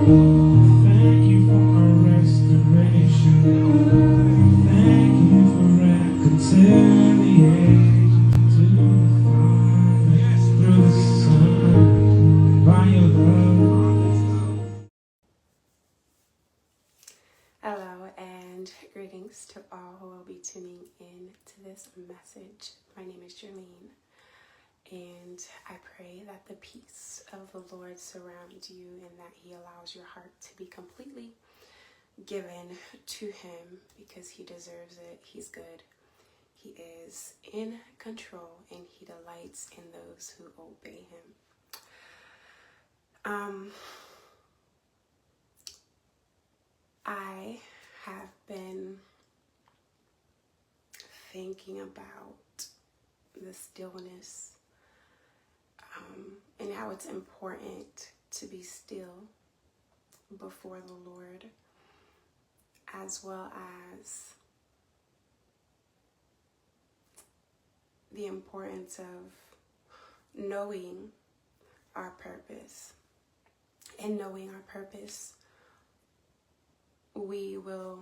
Thank you for our restoration. Thank you for reconciliation to the Father through the Son by your love. Hello and greetings to all who will be tuning in to this message. My name is Jerlene, and I pray that the peace of the Lord surrounds you and that He allows your heart to be completely given to Him because He deserves it. He's good. He is in control and He delights in those who obey Him. I have been thinking about the stillness and how it's important to be still before the Lord, as well as the importance of knowing our purpose. And knowing our purpose, we will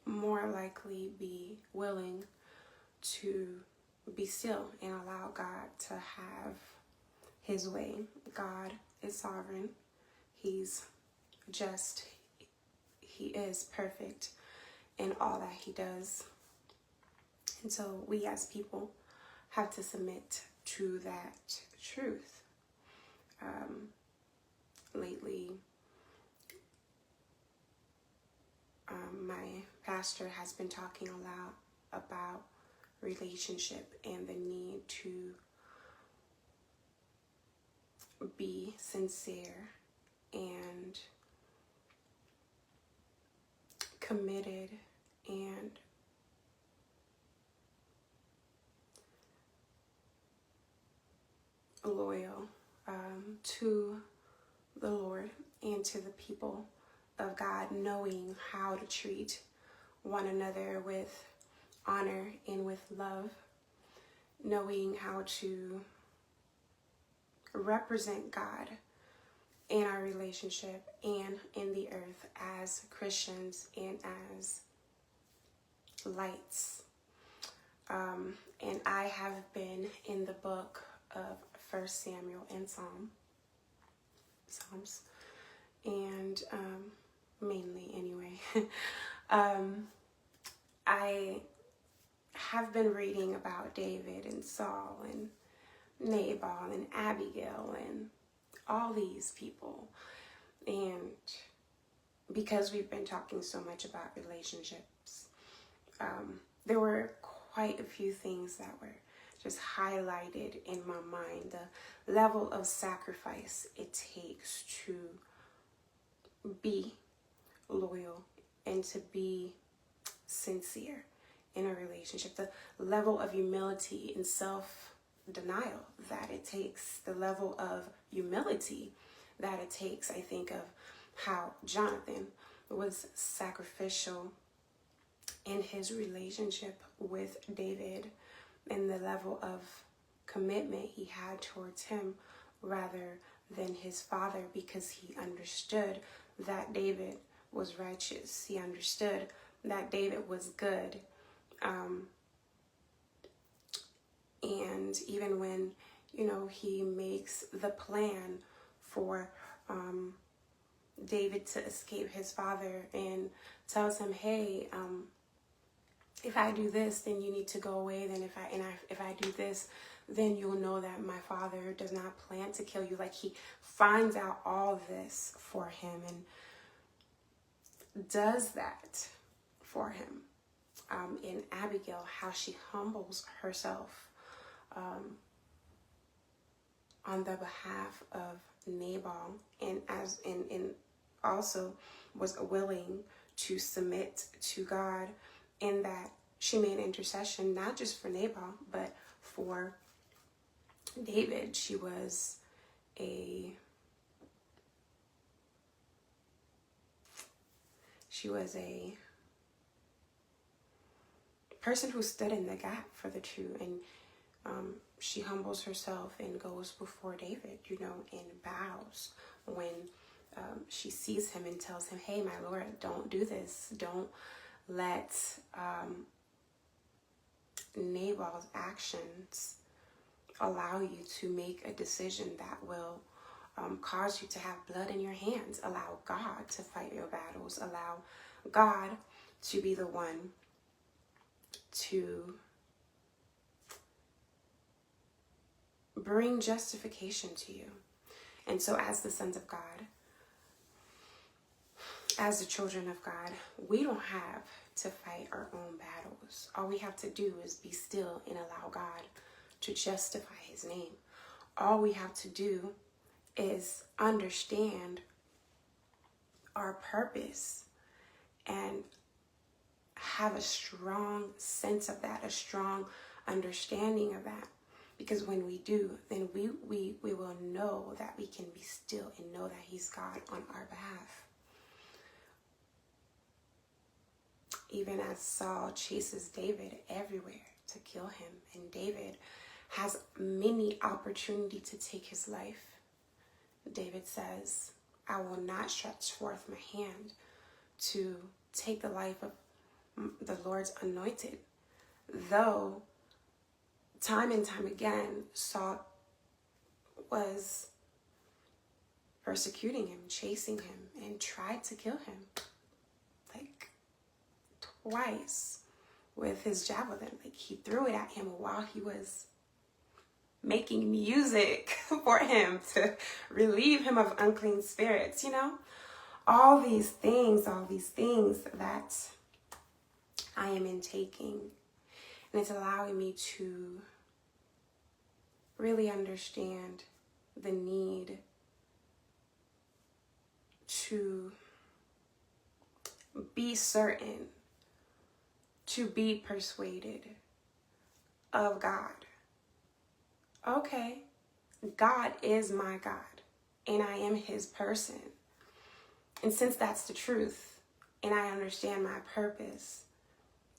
more likely be willing to be still and allow God to have His way. God is sovereign. He's just. He is perfect in all that He does. And so we as people have to submit to that truth. Lately, my pastor has been talking a lot about relationship and the need to be sincere and committed and loyal to the Lord and to the people of God, knowing how to treat one another with honor and with love, knowing how to represent God in our relationship and in the earth as Christians and as lights. And I have been in the book of 1 Samuel and Psalms, and mainly anyway. I have been reading about David and Saul and Nabal and Abigail and all these people. And because we've been talking so much about relationships, there were quite a few things that were just highlighted in my mind. The level of sacrifice it takes to be loyal and to be sincere in a relationship. The level of humility and self-denial that it takes. The level of humility that it takes. I think of how Jonathan was sacrificial in his relationship with David and the level of commitment he had towards him rather than his father, because he understood that David was righteous. He understood that David was good. And even when, he makes the plan for David to escape his father and tells him, hey, if I do this, then you need to go away. Then if I do this, then you'll know that my father does not plan to kill you. Like, he finds out all this for him and does that for him. In Abigail, how she humbles herself on the behalf of Nabal, and also was willing to submit to God, in that she made intercession not just for Nabal but for David. She was a person who stood in the gap for the true, and she humbles herself and goes before David, and bows when she sees him and tells him, hey, my Lord, don't do this. Don't let Nabal's actions allow you to make a decision that will cause you to have blood in your hands. Allow God to fight your battles. Allow God to be the one to bring justification to you. And so as the sons of God, as the children of God, we don't have to fight our own battles. All we have to do is be still and allow God to justify his name. All we have to do is understand our purpose and have a strong sense of that, a strong understanding of that. Because when we do, then we will know that we can be still and know that he's God on our behalf. Even as Saul chases David everywhere to kill him, and David has many opportunities to take his life, David says, I will not stretch forth my hand to take the life of the Lord's anointed. Though time and time again, Saul was persecuting him, chasing him, and tried to kill him. Like twice with his javelin. Like he threw it at him while he was making music for him to relieve him of unclean spirits, you know? All these things that I am intaking. And it's allowing me to really understand the need to be certain, to be persuaded of God. Okay, God is my God, and I am his person. And since that's the truth, and I understand my purpose,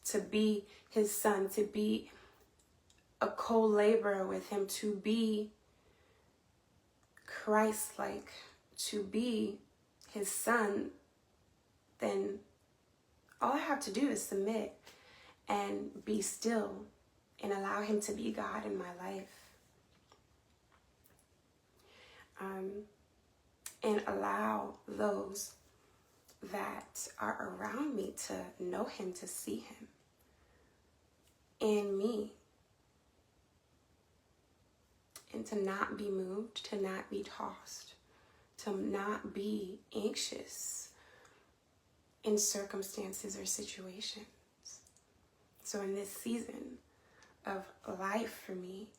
to be his son, to be a co-laborer with him, to be Christ-like, to be his son, then all I have to do is submit and be still and allow him to be God in my life. And allow those that are around me to know him, to see him in me. And to not be moved, to not be tossed, to not be anxious in circumstances or situations. So in this season of life for me,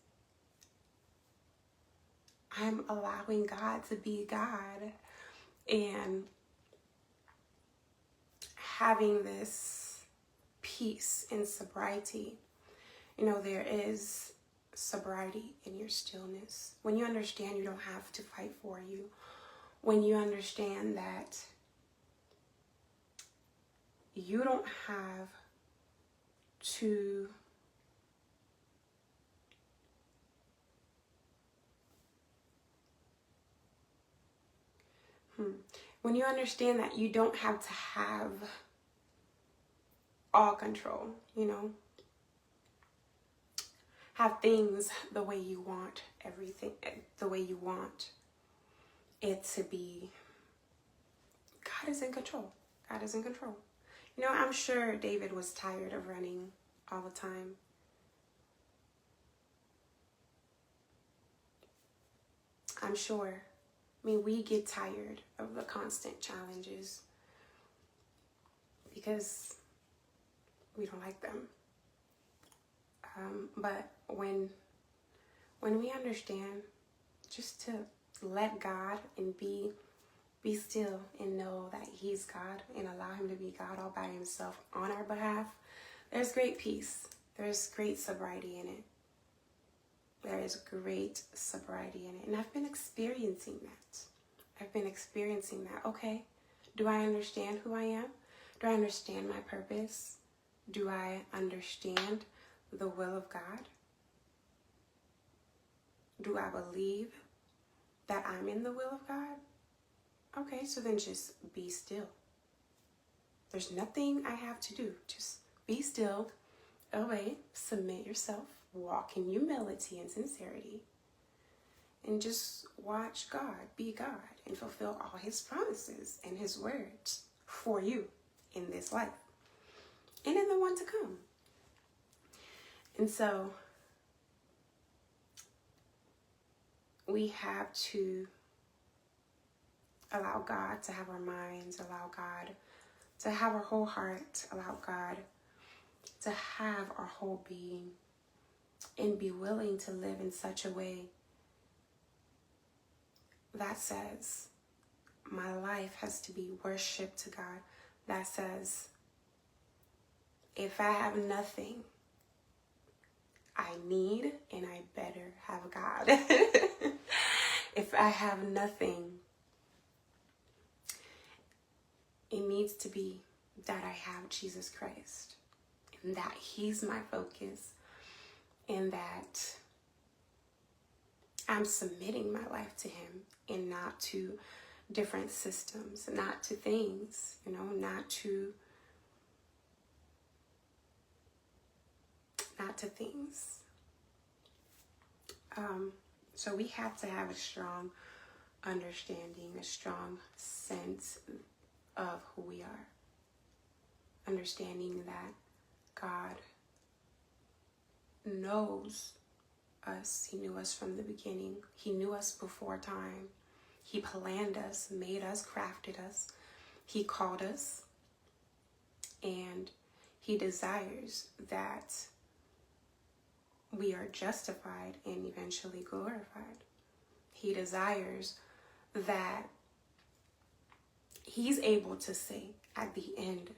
I'm allowing God to be God and having this peace and sobriety. You know, there is sobriety in your stillness. When you understand you don't have to fight for you. When you understand that you don't have to when you understand that you don't have to have all control, you know, have things the way you want, everything the way you want it to be. God is in control. God is in control. You know, I'm sure David was tired of running all the time. I'm sure. I mean, we get tired of the constant challenges because we don't like them. But when we understand just to let God and be still and know that he's God and allow him to be God all by himself on our behalf, there's great peace. There's great sobriety in it. There is great sobriety in it. And I've been experiencing that. Okay, do I understand who I am? Do I understand my purpose? Do I understand the will of God? Do I believe that I'm in the will of God? Okay, so then just be still. There's nothing I have to do. Just be still, obey, submit yourself, walk in humility and sincerity, and just watch God be God and fulfill all his promises and his words for you in this life and in the one to come. And so we have to allow God to have our minds, allow God to have our whole heart, allow God to have our whole being, and be willing to live in such a way that says, my life has to be worship to God. That says, if I have nothing, I need and I better have God. If I have nothing, it needs to be that I have Jesus Christ, and that he's my focus, and that I'm submitting my life to him and not to different systems, not to things, not to things. So we have to have a strong understanding, a strong sense of who we are. Understanding that God knows us. He knew us from the beginning. He knew us before time. He planned us, made us, crafted us. He called us. And he desires that we are justified and eventually glorified. He desires that he's able to say at the end,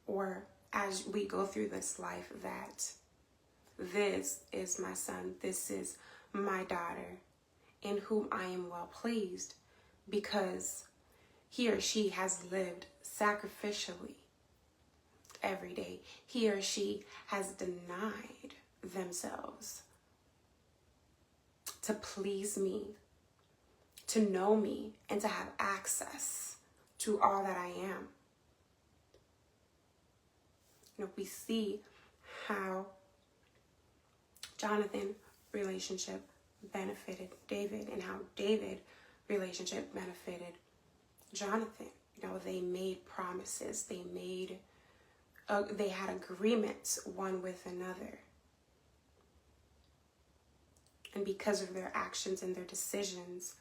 or as we go through this life, that this is my son, this is my daughter, in whom I am well pleased, because he or she has lived sacrificially every day. He or she has denied themselves to please me, to know me, and to have access to all that I am. We see how Jonathan relationship benefited David, and how David relationship benefited Jonathan. They made promises, they had agreements one with another. And because of their actions and their decisions,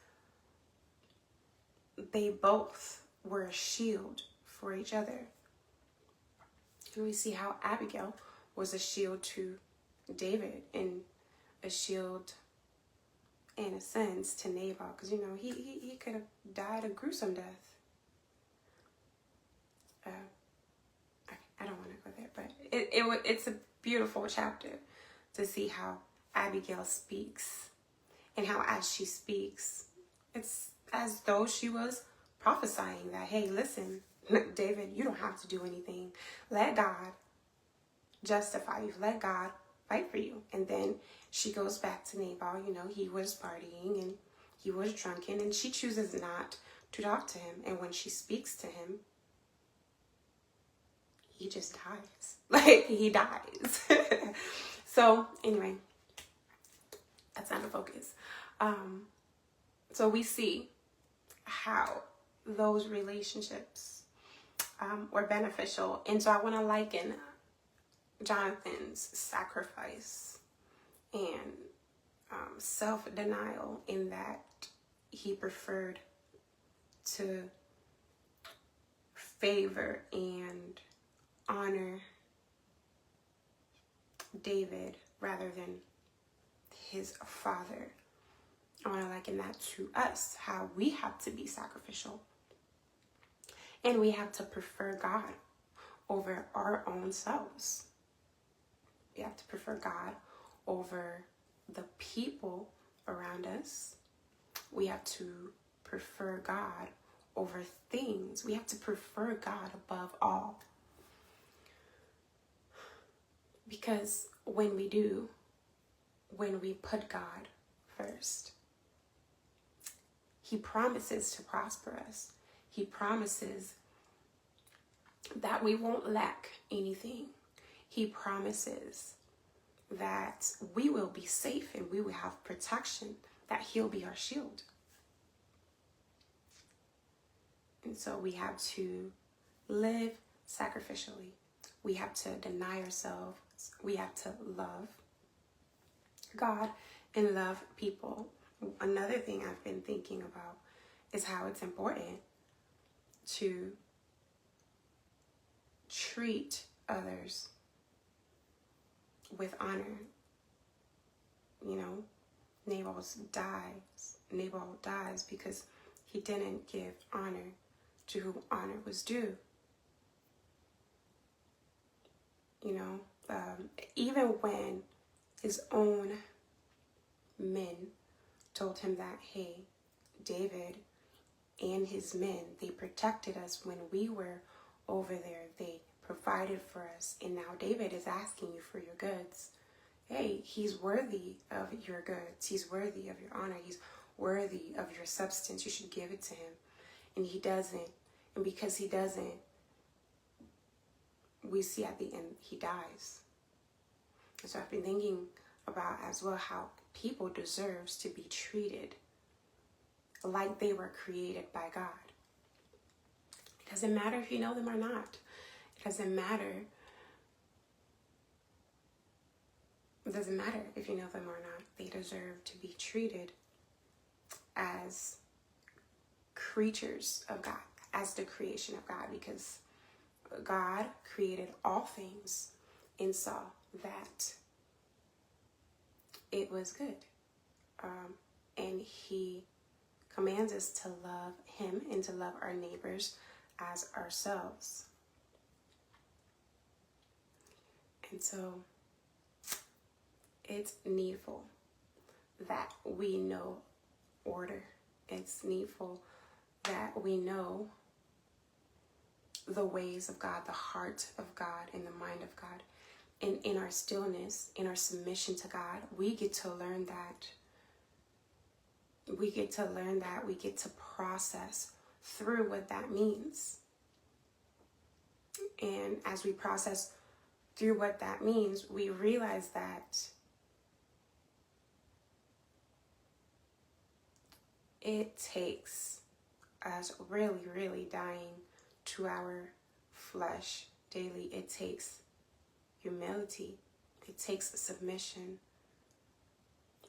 they both were a shield for each other. And we see how Abigail was a shield to David, and a shield, in a sense, to Nabal, because he could have died a gruesome death. I don't want to go there, but it's a beautiful chapter to see how Abigail speaks, and how as she speaks, it's as though she was prophesying that, hey, listen, David, you don't have to do anything. Let God justify you. Let God fight for you. And then she goes back to Nabal. He was partying and he was drunken, and she chooses not to talk to him. And when she speaks to him, he just dies. He dies. So anyway, that's not the focus. So we see how those relationships were beneficial. And so I want to liken Jonathan's sacrifice and self-denial, in that he preferred to favor and honor David rather than his father. I want to liken that to us, how we have to be sacrificial. And we have to prefer God over our own selves. We have to prefer God over the people around us. We have to prefer God over things. We have to prefer God above all. Because when we put God first, He promises to prosper us. He promises that we won't lack anything. He promises that we will be safe and we will have protection, that he'll be our shield. And so we have to live sacrificially. We have to deny ourselves. We have to love God and love people. Another thing I've been thinking about is how it's important to treat others with honor. You know, Nabal dies because he didn't give honor to whom honor was due. You know, even when his own men told him that, hey, David and his men, they protected us when we were over there. They provided for us. And now David is asking you for your goods. Hey, he's worthy of your goods. He's worthy of your honor. He's worthy of your substance. You should give it to him. And he doesn't. And because he doesn't, we see at the end he dies. And so I've been thinking about as well how people deserves to be treated like they were created by God. It doesn't matter if you know them or not. It doesn't matter. It doesn't matter if you know them or not. They deserve to be treated as creatures of God, as the creation of God, because God created all things and saw that it was good. And he commands us to love him and to love our neighbors as ourselves. And so it's needful that we know order. It's needful that we know the ways of God, the heart of God, and the mind of God. And in our stillness, in our submission to God, we get to learn that. We get to process through what that means. And as we process through what that means, we realize that it takes us really, really dying to our flesh daily. It takes humility. It takes submission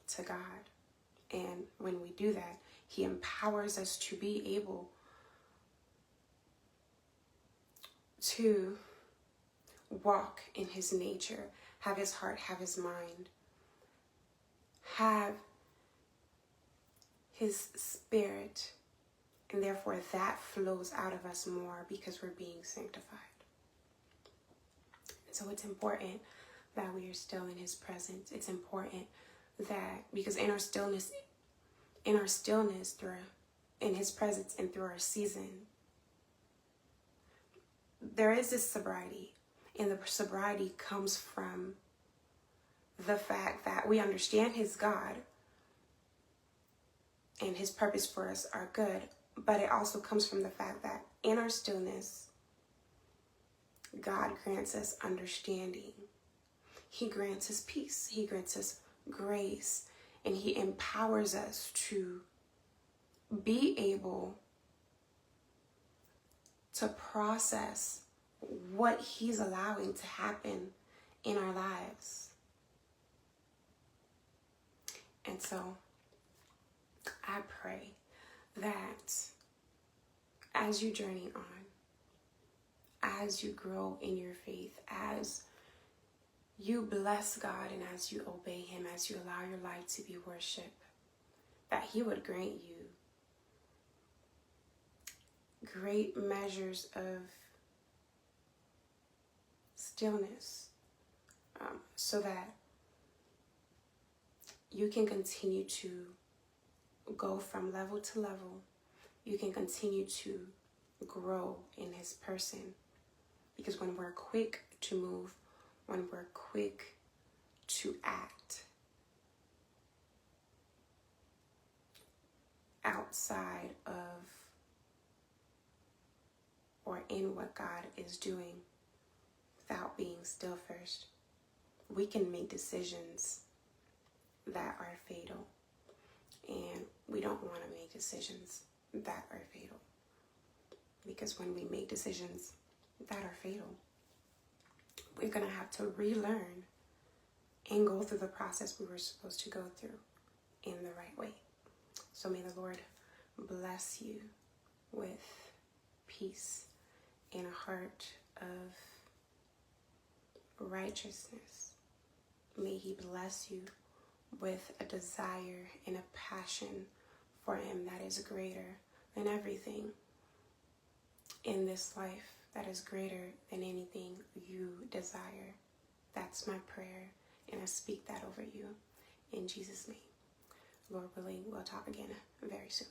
to God. And when we do that, he empowers us to be able to walk in his nature, have his heart, have his mind, have his spirit, and therefore that flows out of us more because we're being sanctified. So it's important that we are still in his presence. It's important that, because in our stillness, in his presence and through our season, there is this sobriety. And the sobriety comes from the fact that we understand his God and his purpose for us are good. But it also comes from the fact that in our stillness, God grants us understanding. He grants us peace. He grants us grace. And he empowers us to be able to process what he's allowing to happen in our lives. And so I pray that as you journey on, as you grow in your faith, as you bless God and as you obey him, as you allow your life to be worship, that he would grant you great measures of stillness, so that you can continue to go from level to level. You can continue to grow in his person. Because when we're quick to move, when we're quick to act, outside of or in what God is doing without being still first, we can make decisions that are fatal. And we don't want to make decisions that are fatal. Because when we make decisions that are fatal, we're going to have to relearn and go through the process we were supposed to go through in the right way. So may the Lord bless you with peace and a heart of righteousness. May He bless you with a desire and a passion for Him that is greater than everything in this life, that is greater than anything you desire. That's my prayer, and I speak that over you in Jesus' name. Lord willing, we'll talk again very soon.